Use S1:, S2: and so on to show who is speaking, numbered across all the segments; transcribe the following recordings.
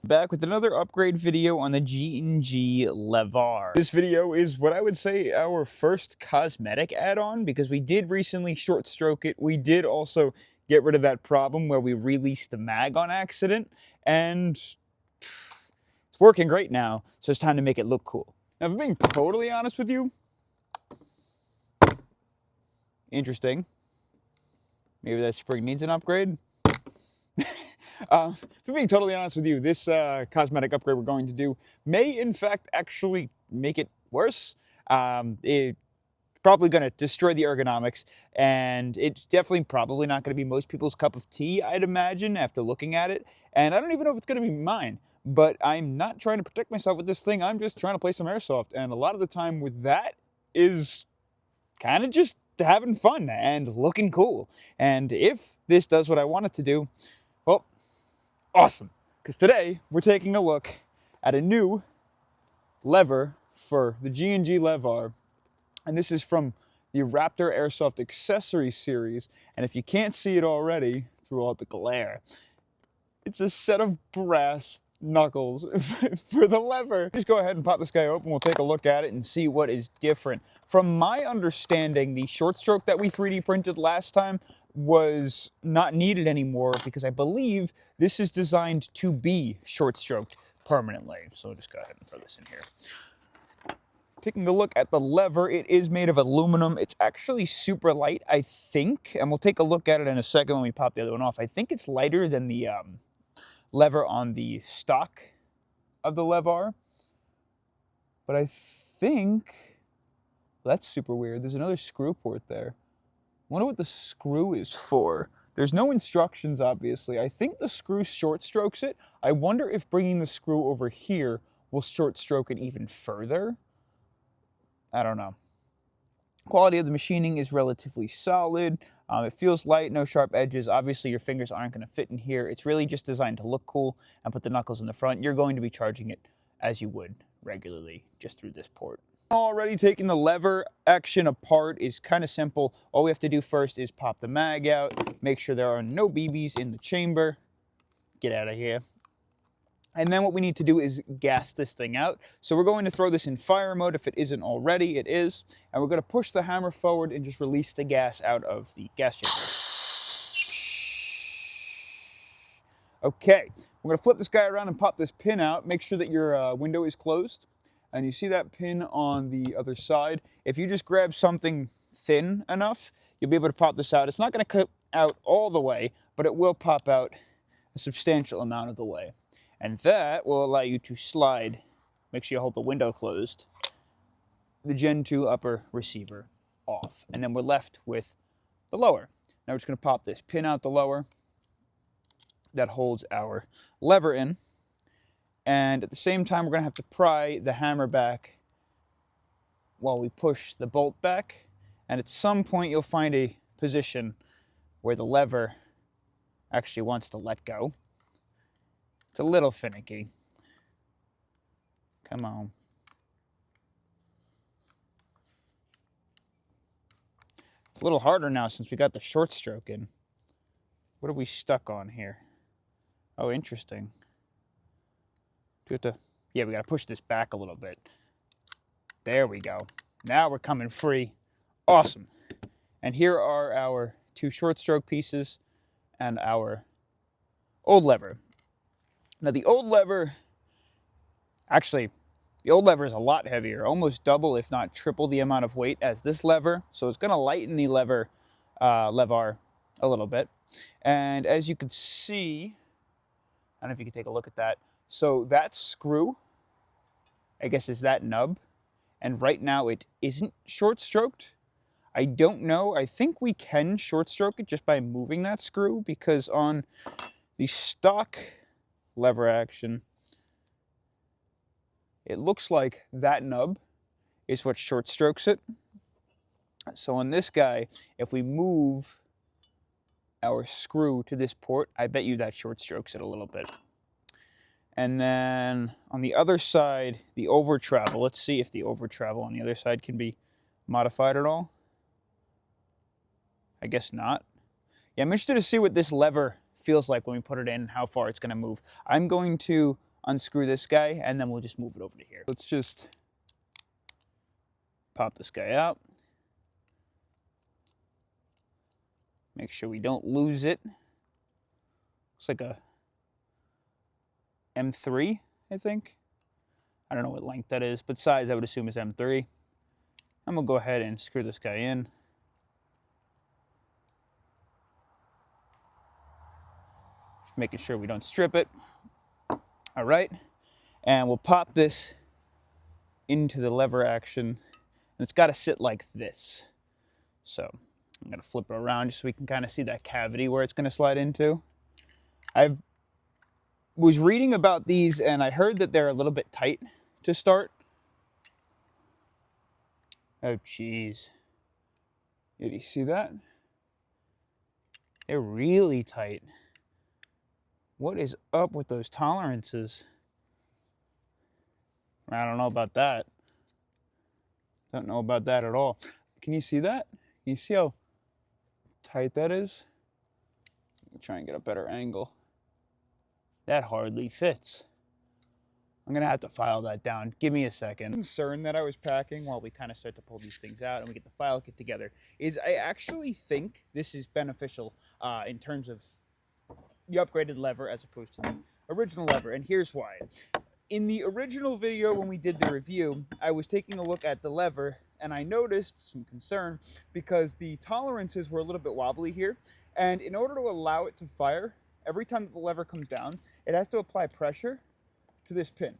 S1: Back with another upgrade video on the G&G LevAR. This video is what I would say our first cosmetic add-on, because we did recently short stroke it. We did also get rid of that problem where we released the mag on accident, and it's working great now, so it's time to make it look cool. Now, if I'm being totally honest with you, interesting. Maybe that spring needs an upgrade. If I'm being totally honest with you, this cosmetic upgrade we're going to do may in fact actually make it worse. It's probably going to destroy the ergonomics, and it's definitely probably not going to be most people's cup of tea, I'd imagine, after looking at it. And I don't even know if it's going to be mine, but I'm not trying to protect myself with this thing. I'm just trying to play some airsoft, and a lot of the time with that is kind of just having fun and looking cool. And if this does what I want it to do, well, awesome, because today we're taking a look at a new lever for the G&G LevAR, and this is from the Raptor Airsoft Accessory Series. And if you can't see it already through all the glare, it's a set of brass knuckles for the lever. Just go ahead and pop this guy open. We'll take a look at it and see what is different. From my understanding, the short stroke that we 3D printed last time was not needed anymore, because I believe this is designed to be short stroked permanently. So I'll just go ahead and throw this in here. Taking a look at the lever, it is made of aluminum. It's actually super light, I think, and we'll take a look at it in a second when we pop the other one off. I think it's lighter than the lever on the stock of the LevAR, but I think that's super weird. There's another screw port there. I wonder what the screw is for. There's no instructions, obviously. I think the screw short strokes it. I wonder if bringing the screw over here will short stroke it even further. I don't know. Quality of the machining is relatively solid. It feels light, no sharp edges. Obviously, your fingers aren't going to fit in here. It's really just designed to look cool and put the knuckles in the front. You're going to be charging it as you would regularly, just through this port. Already taking the lever action apart is kind of simple. All we have to do first is pop the mag out, make sure there are no BBs in the chamber. Get out of here. And then what we need to do is gas this thing out. So we're going to throw this in fire mode. If it isn't already, it is. And we're going to push the hammer forward and just release the gas out of the gas chamber. Okay, we're going to flip this guy around and pop this pin out. Make sure that your window is closed. And you see that pin on the other side. If you just grab something thin enough, you'll be able to pop this out. It's not going to cut out all the way, but it will pop out a substantial amount of the way. And that will allow you to slide, make sure you hold the window closed, the Gen 2 upper receiver off. And then we're left with the lower. Now we're just going to pop this pin out the lower that holds our lever in. And at the same time, we're going to have to pry the hammer back while we push the bolt back. And at some point, you'll find a position where the lever actually wants to let go. It's a little finicky. Come on. It's a little harder now since we got the short stroke in. What are we stuck on here? Oh, interesting. Do we have to, yeah, we got to push this back a little bit. There we go. Now we're coming free. Awesome. And here are our two short stroke pieces and our old lever. Now the old lever, actually, the old lever is a lot heavier, almost double, if not triple the amount of weight as this lever. So it's going to lighten the LevAR a little bit. And as you can see, I don't know if you can take a look at that. So that screw, I guess, is that nub. And right now it isn't short stroked. I don't know. I think we can short stroke it just by moving that screw, because on the stock lever action, it looks like that nub is what short strokes it. So on this guy, if we move our screw to this port, I bet you that short strokes it a little bit. And then on the other side, the over travel, let's see if the over travel on the other side can be modified at all. I guess not. Yeah, I'm interested to see what this lever feels like when we put it in and how far it's going to move. I'm going to unscrew this guy, and then we'll just move it over to here. Let's just pop this guy out. Make sure we don't lose it. Looks like a M3, I think. I don't know what length that is, but size I would assume is M3. I'm gonna go ahead and screw this guy in. Just making sure we don't strip it. All right, and we'll pop this into the lever action, and it's gotta sit like this. So I'm gonna flip it around just so we can kind of see that cavity where it's gonna slide into. I was reading about these and I heard that they're a little bit tight to start. Oh, geez. Did you see that? They're really tight. What is up with those tolerances? I don't know about that. Don't know about that at all. Can you see that? Can you see how tight that is? Let me try and get a better angle. That hardly fits. I'm gonna have to file that down. Give me a second. The concern that I was packing while we kind of start to pull these things out and we get the file kit together is I actually think this is beneficial in terms of the upgraded lever as opposed to the original lever, and here's why. In the original video when we did the review, I was taking a look at the lever and I noticed some concern because the tolerances were a little bit wobbly here, and in order to allow it to fire, every time the lever comes down, it has to apply pressure to this pin.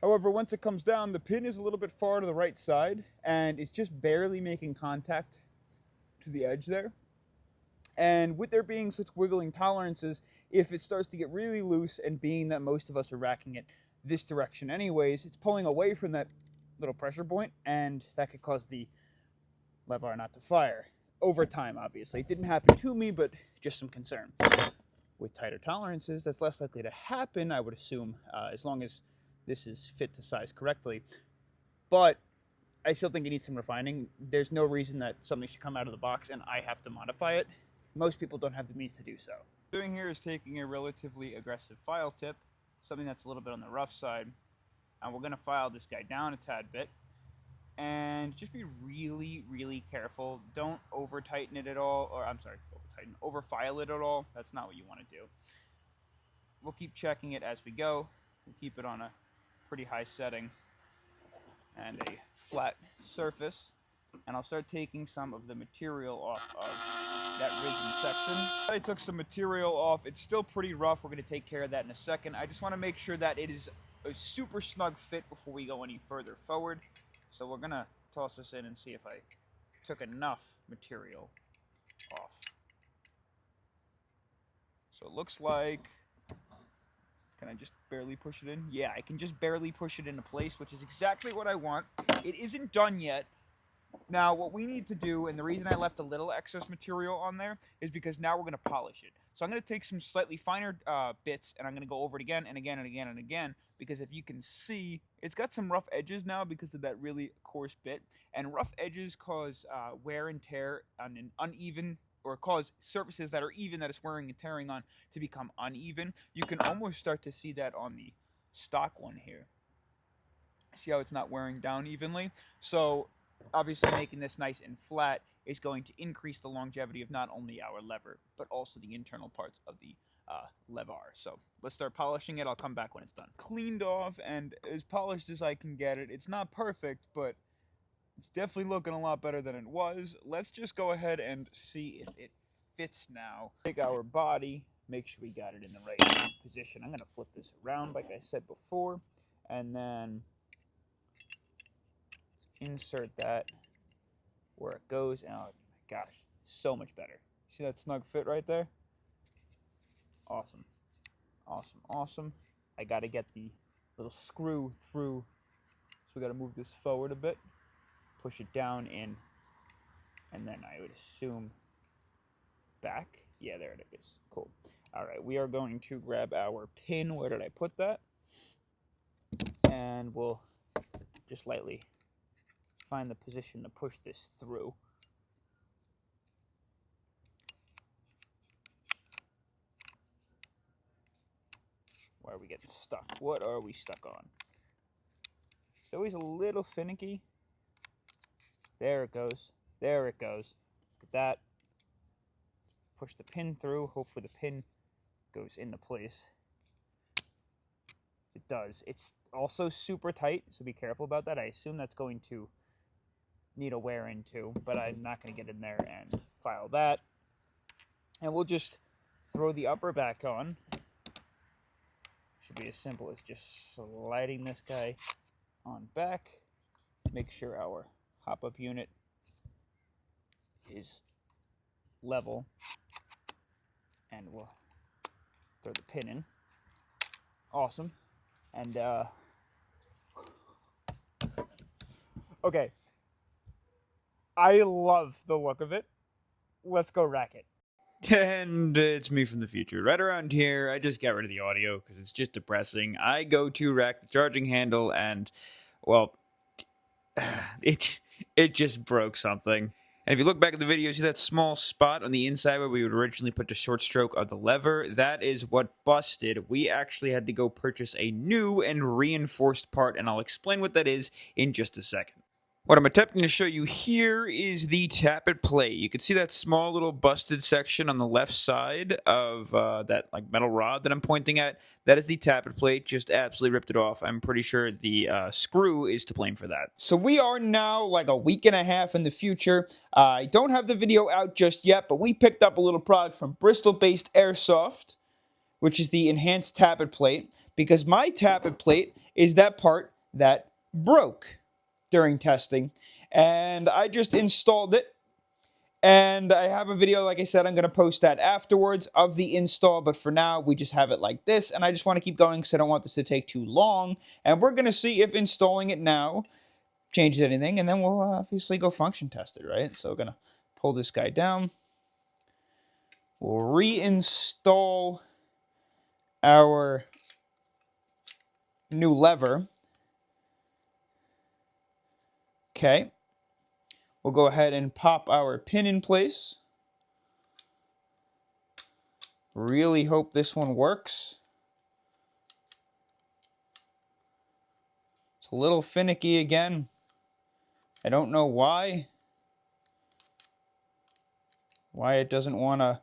S1: However, once it comes down, the pin is a little bit far to the right side and it's just barely making contact to the edge there. And with there being such wiggling tolerances, if it starts to get really loose, and being that most of us are racking it this direction anyways, it's pulling away from that little pressure point, and that could cause the LevAR not to fire. Over time, obviously. It didn't happen to me, but just some concern. With tighter tolerances, that's less likely to happen, I would assume, as long as this is fit to size correctly. But I still think it needs some refining. There's no reason that something should come out of the box and I have to modify it. Most people don't have the means to do so. What I'm doing here is taking a relatively aggressive file tip, something that's a little bit on the rough side, and we're going to file this guy down a tad bit. And just be really, really careful. Don't over tighten it at all, or I'm sorry, over file it at all. That's not what you want to do. We'll keep checking it as we go. We'll keep it on a pretty high setting and a flat surface. And I'll start taking some of the material off of that risen section. I took some material off. It's still pretty rough. We're going to take care of that in a second. I just want to make sure that it is a super snug fit before we go any further forward. So we're going to toss this in and see if I took enough material off. So it looks like, can I just barely push it in? Yeah, I can just barely push it into place, which is exactly what I want. It isn't done yet. Now, what we need to do, and the reason I left a little excess material on there, is because now we're going to polish it. So I'm going to take some slightly finer bits, and I'm going to go over it again and again and again and again, because if you can see, it's got some rough edges now because of that really coarse bit, and rough edges cause wear and tear on an uneven, or cause surfaces that are even, that it's wearing and tearing on, to become uneven. You can almost start to see that on the stock one here. See how it's not wearing down evenly? So obviously making this nice and flat is going to increase the longevity of not only our lever, but also the internal parts of the LevAR. So let's start polishing it. I'll come back when it's done. Cleaned off and as polished as I can get it. It's not perfect, but it's definitely looking a lot better than it was. Let's just go ahead and see if it fits now. Take our body, make sure we got it in the right position. I'm going to flip this around like I said before, and then insert that where it goes. And oh my gosh, so much better. See that snug fit right there? Awesome. Awesome, awesome. I got to get the little screw through, so we got to move this forward a bit, push it down in, and then I would assume back. Yeah, there it is. Cool. All right, we are going to grab our pin. Where did I put that? And we'll just lightly find the position to push this through. Why are we getting stuck? What are we stuck on? It's always a little finicky. There it goes. There it goes. Look at that. Push the pin through. Hopefully the pin goes into place. It does. It's also super tight, so be careful about that. I assume that's going to need a wear into, but I'm not going to get in there and file that. And we'll just throw the upper back on. Should be as simple as just sliding this guy on back. Make sure our hop-up unit is level, and we'll throw the pin in. Awesome. And okay, I love the look of it. Let's go rack it. And it's me from the future. Right around here, I just got rid of the audio because it's just depressing. I go to rack the charging handle and, well, it just broke something. And if you look back at the video, you see that small spot on the inside where we would originally put the short stroke of the lever? That is what busted. We actually had to go purchase a new and reinforced part, and I'll explain what that is in just a second. What I'm attempting to show you here is the tappet plate. You can see that small little busted section on the left side of that like metal rod that I'm pointing at. That is the tappet plate. Just absolutely ripped it off. I'm pretty sure the screw is to blame for that. So we are now like a week and a half in the future. I don't have the video out just yet, but we picked up a little product from Bristol-based Airsoft, which is the enhanced tappet plate, because my tappet plate is that part that broke during testing, and I just installed it, and I have a video, like I said, I'm going to post that afterwards of the install, but for now, we just have it like this, and I just want to keep going because I don't want this to take too long, and we're going to see if installing it now changes anything, and then we'll obviously go function test it, right? So we're going to pull this guy down. We'll reinstall our new lever. Okay, we'll go ahead and pop our pin in place. Really hope this one works. It's a little finicky again. I don't know why it doesn't want to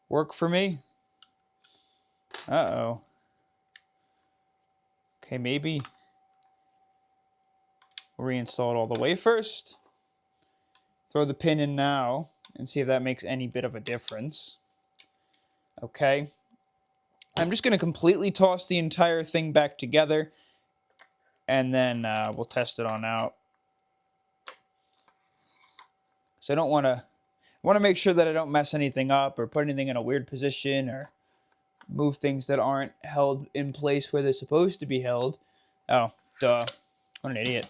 S1: work for me. Uh-oh. Okay, maybe we'll reinstall it all the way first. Throw the pin in now and see if that makes any bit of a difference. Okay. I'm just going to completely toss the entire thing back together, and then we'll test it on out. So I want to make sure that I don't mess anything up or put anything in a weird position or move things that aren't held in place where they're supposed to be held. Oh, duh. What an idiot.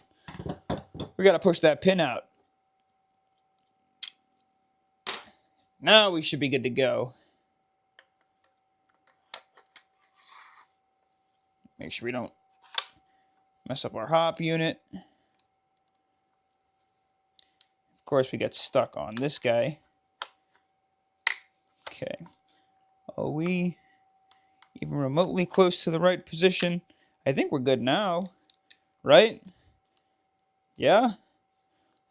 S1: We got to push that pin out. Now we should be good to go. Make sure we don't mess up our hop unit. Of course, we get stuck on this guy. Okay. Are we even remotely close to the right position? I think we're good now, right? Yeah?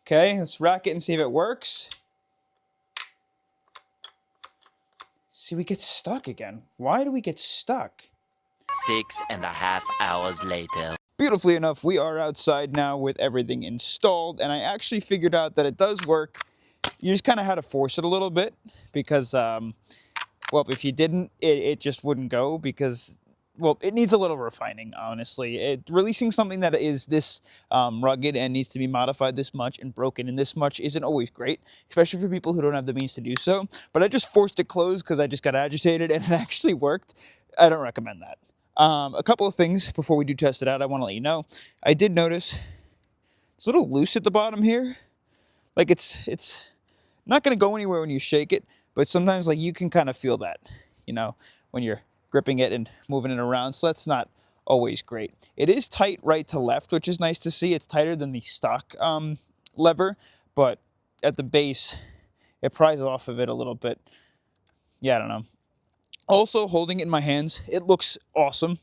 S1: Okay, let's rack it and see if it works. See, we get stuck again. Why do we get stuck?
S2: 6.5 hours later.
S1: Beautifully enough, we are outside now with everything installed, and I actually figured out that it does work. You just kind of had to force it a little bit because, well, if you didn't, it just wouldn't go because, well, it needs a little refining, honestly. Releasing something that is this rugged and needs to be modified this much and broken in this much isn't always great, especially for people who don't have the means to do so. But I just forced it closed because I just got agitated, and it actually worked. I don't recommend that. A couple of things before we do test it out, I want to let you know. I did notice it's a little loose at the bottom here. Like it's not going to go anywhere when you shake it, but sometimes like you can kind of feel that, you know, when you're gripping it and moving it around. So that's not always great. It is tight right to left, which is nice to see. It's tighter than the stock lever, but at the base, it pries off of it a little bit. Yeah, I don't know. Also, holding it in my hands, it looks awesome.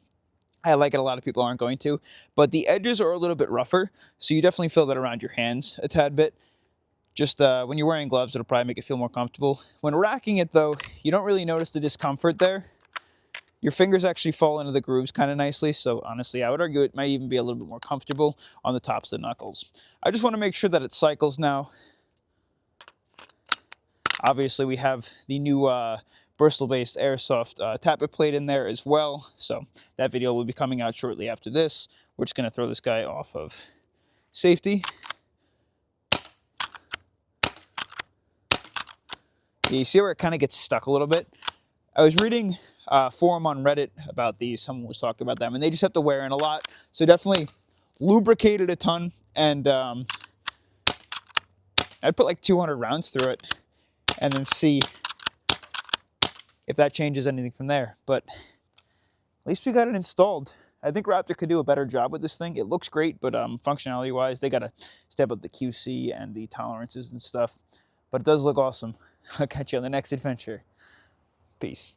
S1: I like it. A lot of people aren't going to, but the edges are a little bit rougher, so you definitely feel that around your hands a tad bit. Just when you're wearing gloves, it'll probably make it feel more comfortable. When racking it, though, you don't really notice the discomfort there. Your fingers actually fall into the grooves kind of nicely, so honestly, I would argue it might even be a little bit more comfortable on the tops of the knuckles. I just want to make sure that it cycles now. Obviously, we have the new Bristol-based Airsoft tappet plate in there as well, so that video will be coming out shortly after this. We're just going to throw this guy off of safety. You see where it kind of gets stuck a little bit? I was reading a forum on Reddit about these. Someone was talking about them, and they just have to wear in a lot. So definitely lubricate it a ton, and I'd put like 200 rounds through it, and then see if that changes anything from there. But at least we got it installed. I think Raptor could do a better job with this thing. It looks great, but functionality-wise, they got to step up the QC and the tolerances and stuff. But it does look awesome. I'll catch you on the next adventure. Peace.